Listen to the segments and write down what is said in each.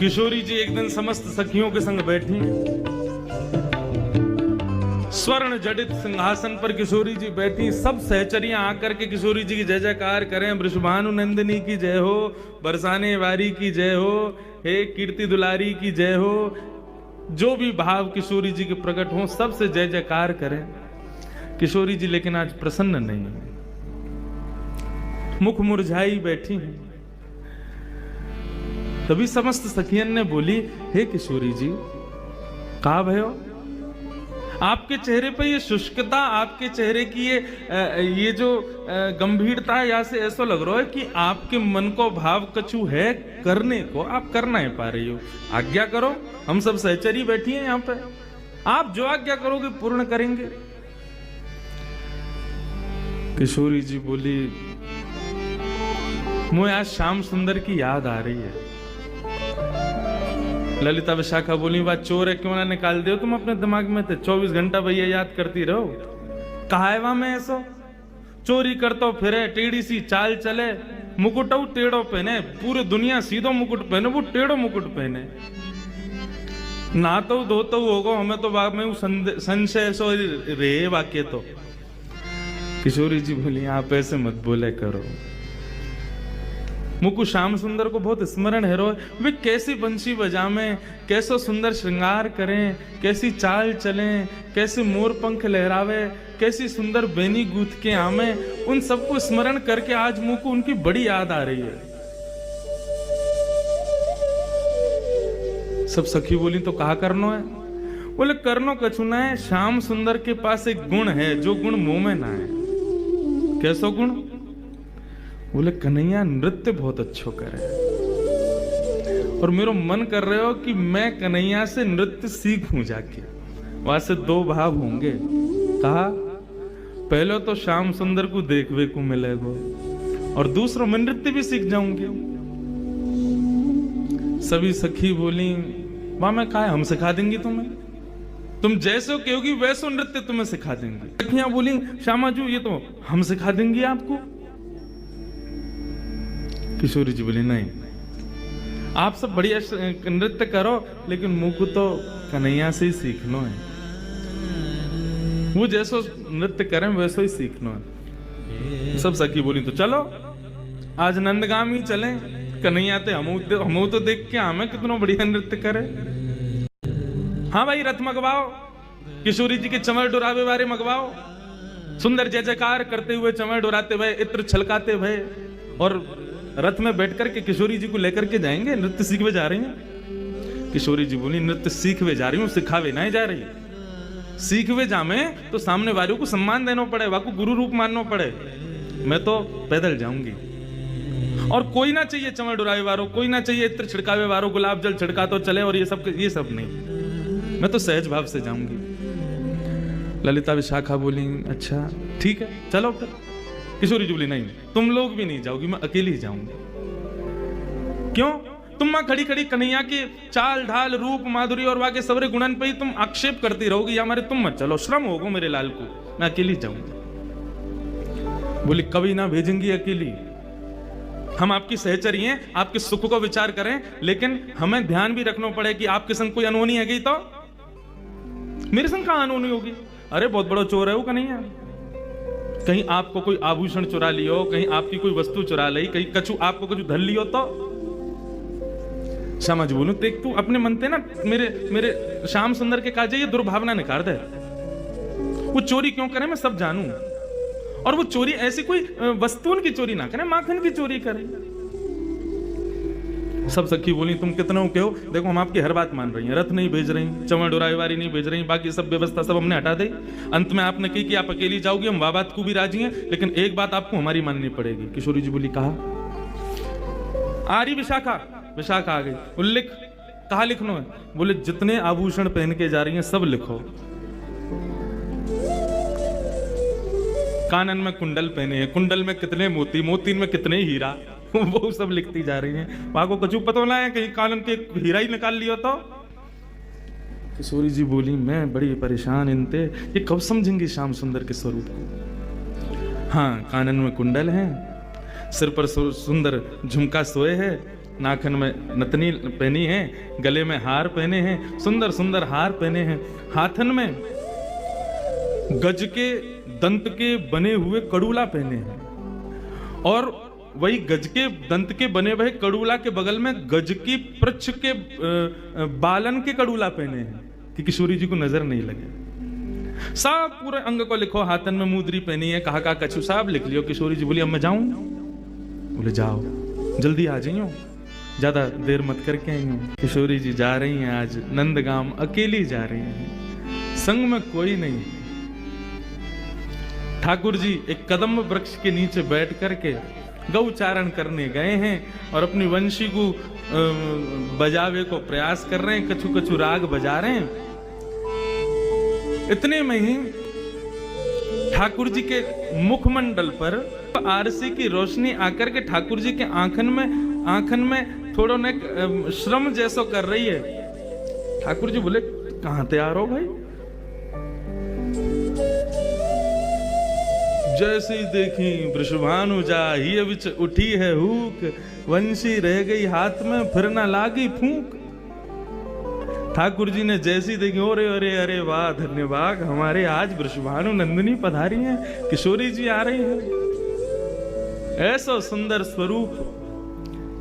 किशोरी जी एक दिन समस्त सखियों के संग बैठी, स्वर्ण जडित सिंहासन पर किशोरी जी बैठी। सब सहचरियां आकर के किशोरी जी की जय जयकार करें। वृषभानु नंदिनी की जय हो, बरसाने वारी की जय हो, हे कीर्ति दुलारी की जय हो। जो भी भाव किशोरी जी के प्रकट हो, सबसे जय जयकार करें। किशोरी जी लेकिन आज प्रसन्न नहीं है, मुख मुरझाई बैठी हैं। तभी समस्त सखियन ने बोली, हे किशोरी जी, कहा भयो? आपके चेहरे पर ये शुष्कता, आपके चेहरे की ये जो गंभीरता है, यहाँ से ऐसा लग रहा है कि आपके मन को भाव कछु है करने को, आप कर नहीं पा रही हो। आज्ञा करो, हम सब सहचरी बैठी हैं यहाँ पे, आप जो आज्ञा करोगे पूर्ण करेंगे। किशोरी जी बोली, मुझे आज श्याम सुंदर की याद आ रही है। ललिता विशाखा बोली, बात चोर है क्यों ना निकाल दो तुम अपने दिमाग में थे, 24 घंटा भैया याद करती रहो। कहा है वहां में ऐसो चोरी करतो फिरे, टेढ़ी सी चाल चले, मुकुट टेढ़ो पहने, पूरी दुनिया सीधो मुकुट पहने, वो टेढ़ो मुकुट पहने। ना तो धोता होगा, हमें तो बाद में संशय सो रे वाक्य। तो किशोरी जी बोली, आप ऐसे मत बोले करो। मुकु श्याम सुंदर को बहुत स्मरण है रो, वे कैसी बंशी बजावें, कैसो सुंदर श्रृंगार करें, कैसी चाल चलें, कैसे मोर पंख लहरावे, कैसी सुंदर बेनी गूथ के आमे। उन सबको स्मरण करके आज मुकु उनकी बड़ी याद आ रही है। सब सखी बोली, तो कहा करनो है? बोले, करनो कछु ना है, श्याम सुंदर के पास एक गुण है जो गुण मुंह में ना है। कैसो गुण? बोले, कन्हैया नृत्य बहुत अच्छा करे, और मेरा मन कर रहे हो कि मैं कन्हैया से नृत्य सीखूं जाके। वहां से दो भाव होंगे। कहा, पहले तो श्याम सुंदर को देखने को मिलेगा, और दूसरा मैं नृत्य भी सीख जाऊंगी। सभी सखी बोली, वहां मैं कहा, हम सिखा देंगी तुम्हें, तुम जैसे कहोगी वैसो नृत्य तुम्हें सिखा देंगे। सखियां बोली, श्यामा जी ये तो हम सिखा देंगी आपको। किशोरी जी बोली, नहीं, आप सब बढ़िया नृत्य करो, लेकिन मुझको तो कन्हैया से ही सीखना है। वो जैसो नृत्य करें वैसो ही सीखना है। सब सखी बोली, तो चलो आज नंदगाम ही चलें, कन्हैया ते हम तो देख के हमें कितना बढ़िया नृत्य करे। हाँ भाई, रथ मंगवाओ, किशोरी जी के चमर डोरावे वाले मंगवाओ, सुंदर जय जयकार करते हुए चमर डोराते हुए, इत्र छलकाते हुए, और रथ में बैठ करके किशोरी जी को लेकर के जाएंगे। नृत्य सीखवे जा रही हैं। किशोरी जी बोली, नृत्य सीखवे जा रही हूँ, सिखावे नहीं जा रही। सीखवे जामे तो सामने वालों को सम्मान देना पड़े, वाको गुरु रूप मानना पड़े। मैं तो पैदल जाऊंगी, और कोई ना चाहिए चमर डुरावे वालों, कोई ना चाहिए इत्र छिड़कावे वालों, गुलाब जल छिड़का तो चले, और ये सब नहीं। मैं तो सहज भाव से जाऊंगी। ललिता विशाखा बोली, अच्छा ठीक है, चलो फिर। किशोरी जी बोली, नहीं, तुम लोग भी नहीं जाओगी, मैं अकेली ही जाऊंगी। क्यों? तुम मां खड़ी खड़ी कन्हैया की चाल ढाल रूप माधुरी और वाके सबरे गुणन पे ही तुम आक्षेप करती रहोगी, या हमारे तुम मत चलो, श्रम होगा मेरे लाल को, मैं अकेली जाऊंगी। बोली, कभी ना भेजेंगी अकेली, हम आपकी सहचरी हैं, आपके सुख को विचार करें, लेकिन हमें ध्यान भी रखना पड़े कि आपके संग कोई अनहोनी है गई तो मेरे संग कहां अनहोनी होगी? अरे बहुत बड़ा चोर है वो कन्हैया, कहीं आपको कोई आभूषण चुरा लियो, कहीं आपकी कोई वस्तु चुरा ली, कहीं कछु आपको कुछ धर लियो तो। समझ बोलूं, देख तू अपने मनते ना मेरे श्याम सुंदर के काजे ये दुर्भावना निकाल दे। वो चोरी क्यों करे मैं सब जानू, और वो चोरी ऐसी कोई वस्तुओं की चोरी ना करे, माखन की चोरी करे। सब सखी बोली, तुम कितना कहो, देखो हम आपकी हर बात मान रही हैं, रथ नहीं भेज रही, चमर डोराईवारी नहीं भेज रही, बाकी सब व्यवस्था सब हमने हटा दी। अंत में आपने कही कि आप अकेली जाओगी, हम वह बात को भी राजी हैं, लेकिन एक बात आपको हमारी माननी पड़ेगी। किशोरी जी बोली, कहा? आ रही विशाखा। विशाखा आ गई। उल्लिख, कहा लिखना है? बोले, जितने आभूषण पहन के जा रही हैं सब लिखो। कानन में कुंडल पहने हैं, कुंडल में कितने मोती, मोती में कितने हीरा, वो सब लिखती जा रही हैं। वहां को कछु पता ना है, कहीं कानन के हीरा ही निकाल लियो तो। किशोरी जी बोली, मैं बड़ी परेशान इनते, ये कब समझेंगी श्याम सुंदर के स्वरूप को? हाँ, कानन में कुंडल है, सिर पर सुंदर झुमका सोए है, नाखन में नथनी पहनी है, गले में हार पहने हैं, सुंदर सुंदर हार पहने हैं, हाथन में गज के दंत के बने हुए कड़ूला पहने हैं, और वही गज के दंत के बने हुए कड़ूला के बगल में गज की पृच्छ के बालन के कड़ूला पहने हैं कि किशोरी जी को नजर नहीं लगे। सब पूरे अंग को लिखो, हाथन में मुद्री पहनी है, कहा कछु साहब लिख लियो। किशोरी जी बोली अब मैं जाऊं? बोले जाओ, जल्दी आ जाइयो, ज्यादा देर मत करके आई हूं। किशोरी जी जा रही हैं, आज नंदगाम अकेली जा रही हैं, संग में कोई नहीं। ठाकुर जी एक कदम वृक्ष के नीचे बैठ करके गौचारण करने गए हैं और अपनी वंशी को बजावे को प्रयास कर रहे हैं, कछु कछु राग बजा रहे हैं। इतने में ही ठाकुर जी के मुखमंडल पर आरसी की रोशनी आकर के ठाकुर जी के आंखन में थोड़ा ने श्रम जैसो कर रही है। ठाकुर जी बोले कहां तैयार हो भाई? जैसे ही देखी वृषभानु जा ही विच उठी है हूक, वंशी रह गई हाथ में फिर न लागी फूंक। ठाकुर जी ने जैसी देखी, अरे अरे अरे वाह धन्यवाद, हमारे आज वृषभानु नंदिनी पधारी हैं, किशोरी जी आ रही हैं। ऐसा सुंदर स्वरूप,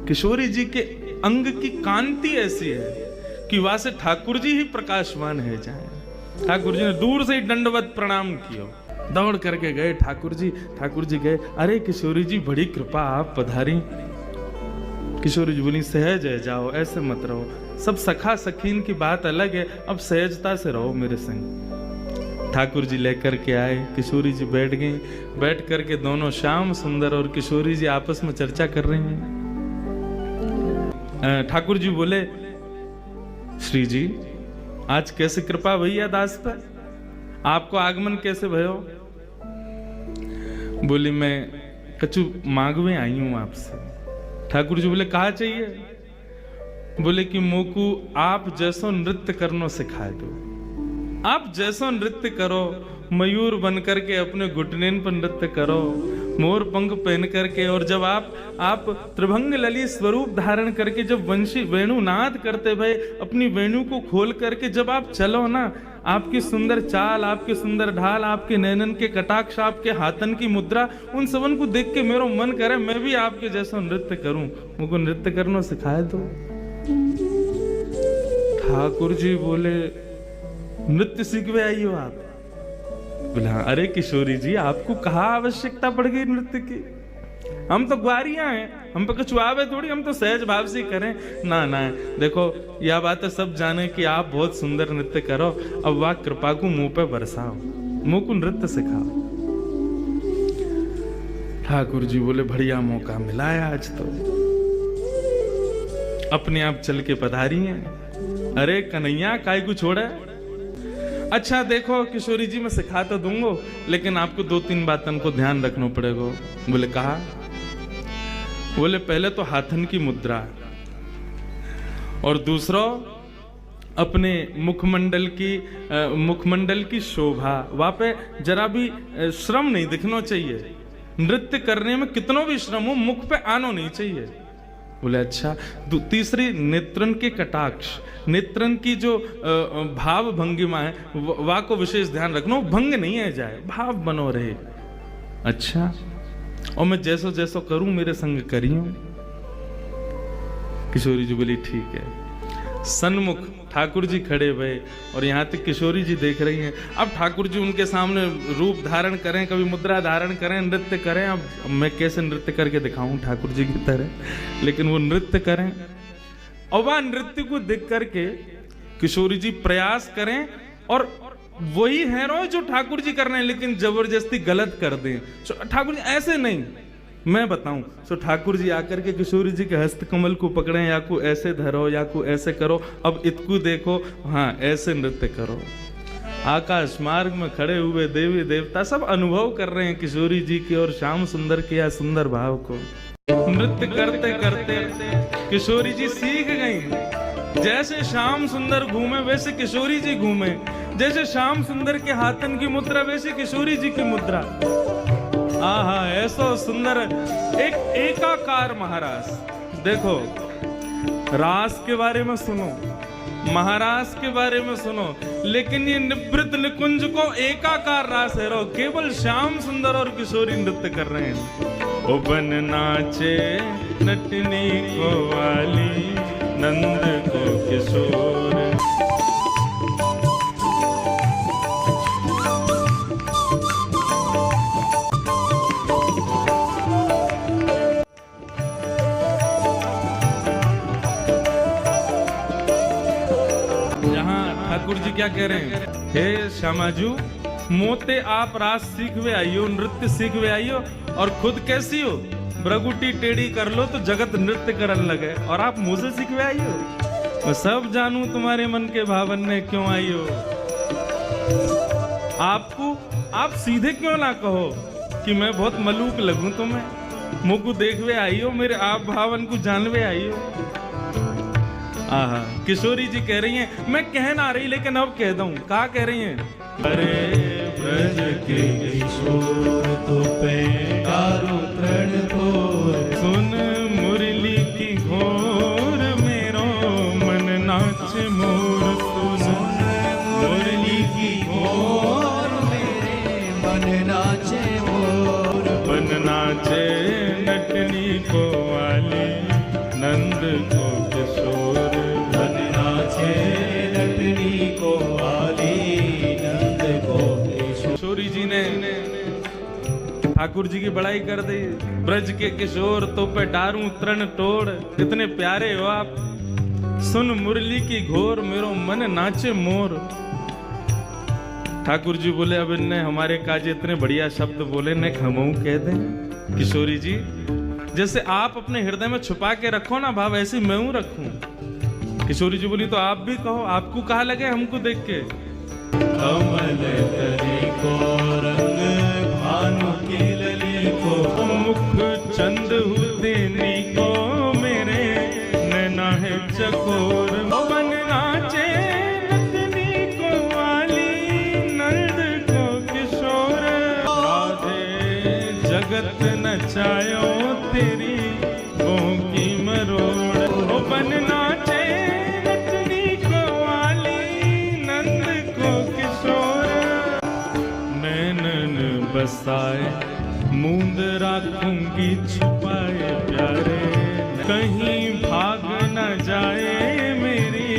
किशोरी जी के अंग की कांति ऐसी है कि वहां से ठाकुर जी ही प्रकाशवान है जाए। ठाकुर जी ने दूर से ही दंडवत प्रणाम किया, दौड़ करके गए ठाकुर जी गए, अरे किशोरी जी बड़ी कृपा आप पधारी। किशोरी जी बोली सहज है, जाओ ऐसे मत रहो, सब सखा सखीन की बात अलग है, अब सहजता से रहो मेरे संग। ठाकुर जी लेकर के आए, किशोरी जी बैठ गई, बैठ करके दोनों श्याम सुंदर और किशोरी जी आपस में चर्चा कर रहे हैं। ठाकुर जी बोले श्री जी आज कैसे कृपा भैया दास पर, आपको आगमन कैसे भयो? बोली मैं कछु मांगवे आई हूं आपसे। ठाकुर जी बोले कहा चाहिए? बोले कि मोकू आप जैसो नृत्य करनो सिखाए दो, आप जैसो नृत्य करो, मयूर बन करके अपने घुटनेन पर नृत्य करो, मोर पंख पहन करके, और जब आप त्रिभंग ललित स्वरूप धारण करके जब वंशी वेणु नाद करते भाई, अपनी वेणु को खोल करके जब आप चलो ना, आपकी सुंदर चाल, आपकी सुंदर ढाल, आपके नैनन के कटाक्ष, आपके हाथन की मुद्रा, उन सबन को देख के मेरा मन करे मैं भी आपके जैसा नृत्य करूं, मुझको नृत्य करना सिखाए दो। ठाकुर जी बोले नृत्य सीखवे आई हो आप? बोला अरे किशोरी जी आपको कहा आवश्यकता पड़ गई नृत्य की, हम तो ग्वारियां हैं, हम पे कुछ आवे थोड़ी, हम तो सहज भाव से करें ना। देखो यह बात है सब जाने कि आप बहुत सुंदर नृत्य करो, अब वाह कृपा को मुंह पे बरसाओ, मुंह को नृत्य सिखाओ। ठाकुर जी बोले बढ़िया मौका मिला है आज तो, अपने आप चल के पधारी हैं। अरे कन्हैया काय को छोड़े? अच्छा देखो किशोरी जी मैं सिखा तो दूंगा, लेकिन आपको 2-3 बातों को ध्यान रखना पड़ेगा। बोले कहा? बोले पहले तो हाथन की मुद्रा, और दूसरा अपने मुखमंडल की शोभा, वहां पे जरा भी श्रम नहीं दिखना चाहिए। नृत्य करने में कितना भी श्रम हो मुख पे आना नहीं चाहिए। बोले अच्छा। तीसरी नेत्रन के कटाक्ष, नेत्रन की जो भाव भंगिमा है वह को विशेष ध्यान रखना, भंग नहीं है जाए, भाव बनो रहे। अच्छा, और मैं जैसो जैसो करूं मेरे संग करियो। किशोरी जी बोली ठीक है। सन्मुख ठाकुर जी खड़े भये और यहाँ तक किशोरी जी देख रही हैं। अब ठाकुर जी उनके सामने रूप धारण करें, कभी मुद्रा धारण करें, नृत्य करें। अब मैं कैसे नृत्य करके दिखाऊं ठाकुर जी की तरह, लेकिन वो नृत्य करें और वह नृत्य को देख करके किशोरी जी प्रयास करें और वही है रो जो ठाकुर जी कर रहे हैं, लेकिन जबरदस्ती गलत कर दें। ठाकुर जी ऐसे नहीं, मैं बताऊं तो ठाकुर जी आकर के किशोरी जी के हस्त कमल को पकड़े, या को ऐसे धरो या को ऐसे करो, अब इतकू देखो, हाँ ऐसे नृत्य करो। आकाश मार्ग में खड़े हुए देवी देवता सब अनुभव कर रहे हैं किशोरी जी की और श्याम सुंदर के या सुंदर भाव को। नृत्य करते करते किशोरी जी सीख गई। जैसे श्याम सुंदर घूमे वैसे किशोरी जी घूमे, जैसे श्याम सुंदर के हाथन की मुद्रा वैसे किशोरी जी की मुद्रा। आहा, ऐसा सुंदर एक एकाकार महाराज। देखो रास के बारे में सुनो, महारास के बारे में सुनो, लेकिन ये निवृत्त निकुंज को एकाकार रास है रो, केवल श्याम सुंदर और किशोरी नृत्य कर रहे हैं। ओ बन नाचे नटनी को वाली, नंद को किशोर। ठाकुर जी क्या कह रहे हैं? हे श्यामाजू, मोते आप रास सीखवे आइयो, नृत्य सीखवे आइयो, और खुद कैसी हो? ब्रगुटी टेढ़ी कर लो तो जगत नृत्य करने लगे, और आप मुझसे सीखवे आइयो। मैं सब जानू तुम्हारे मन के भावन में क्यों आइयो। आप सीधे क्यों ना कहो कि मैं बहुत मलूक लगूं तुम्हें, मुझको देखवे आइयो, मेरे आप भावन को जानवे आइयो। आहा, किशोरी जी कह रही हैं, मैं कह ना रही लेकिन अब कह दूं। क्या कह रही हैं? अरे ब्रज के किशोर तो पैगारो तृण तोर, सुन मुरली की घोर, मेरो मन नाच मोर। सुन मुरली की घोर, मेरे मन नाचे मोर। बन नाचे नटनी को वाली, नंद को किशोर। को वाली, नंद को किशोरी जी ने ठाकुर जी की बड़ाई कर दी। ब्रज के किशोर तो पे डारू तृण तोड़, इतने प्यारे हो आप। सुन मुरली की घोर, मेरो मन नाचे मोर। ठाकुर जी बोले, अब इनने हमारे काजे इतने बढ़िया शब्द बोले, ने हमऊ कह दें। किशोरी जी, जैसे आप अपने हृदय में छुपा के रखो ना भाव, ऐसे मैं हूं रखूं। किशोरी जी बोली, तो आप भी कहो, आपको कहा लगे हमको देख के? कमल तरी को रंग भानु की लली को, मुख चंद देनी को, मेरे नैना है चकोर। बन नाचे नटनी को वाली, नंद को किशोर। राधे जगत नचायो तेरी बों की मरोड़। ओ बन नाचे बसाए, मूंद राखूंगी छुपाए प्यारे, कहीं भाग न जाए मेरी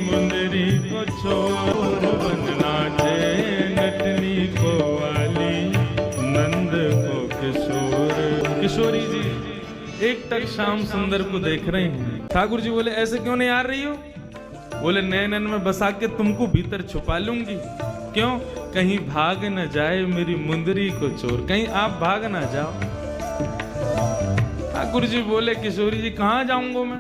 मुंदरी को छोड़। बन नाचे नटनी को वाली, नंद को किशोर। किशोरी जी एक टक श्याम सुंदर को देख रही हैं। ठाकुर जी बोले, ऐसे क्यों नहीं आ रही हो? बोले, नैनन में बसा के तुमको भीतर छुपा लूंगी। क्यों? कहीं भाग न जाए मेरी मुंदरी को चोर, कहीं आप भाग ना जाओ। ठाकुर जी बोले, किशोरी जी कहां जाऊंगा मैं?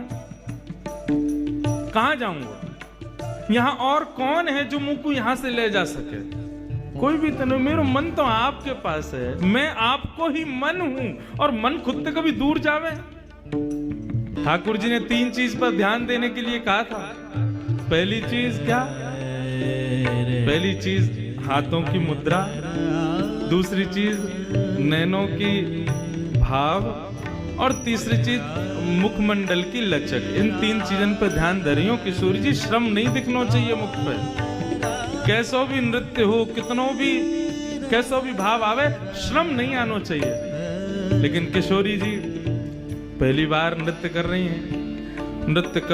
कहां जाऊंगा? यहाँ और कौन है जो मुझको यहाँ से ले जा सके? कोई भी तो नहीं, मेरा मन तो आपके पास है, मैं आपको ही मन हूं, और मन खुद से कभी दूर जावे? ठाकुर जी ने 3 चीज पर ध्यान देने के लिए कहा था। पहली चीज क्या? पहली चीज हाथों की मुद्रा, दूसरी चीज नैनों की भाव, और तीसरी चीज मुखमंडल की लचक। इन 3 चीजों पर ध्यान दे रही हूँ किशोरी जी। श्रम नहीं दिखना चाहिए मुख पे, कैसो भी नृत्य हो, कितनों भी कैसो भी भाव आवे, श्रम नहीं आना चाहिए। लेकिन किशोरी जी पहली बार नृत्य कर रही हैं, नृत्य कर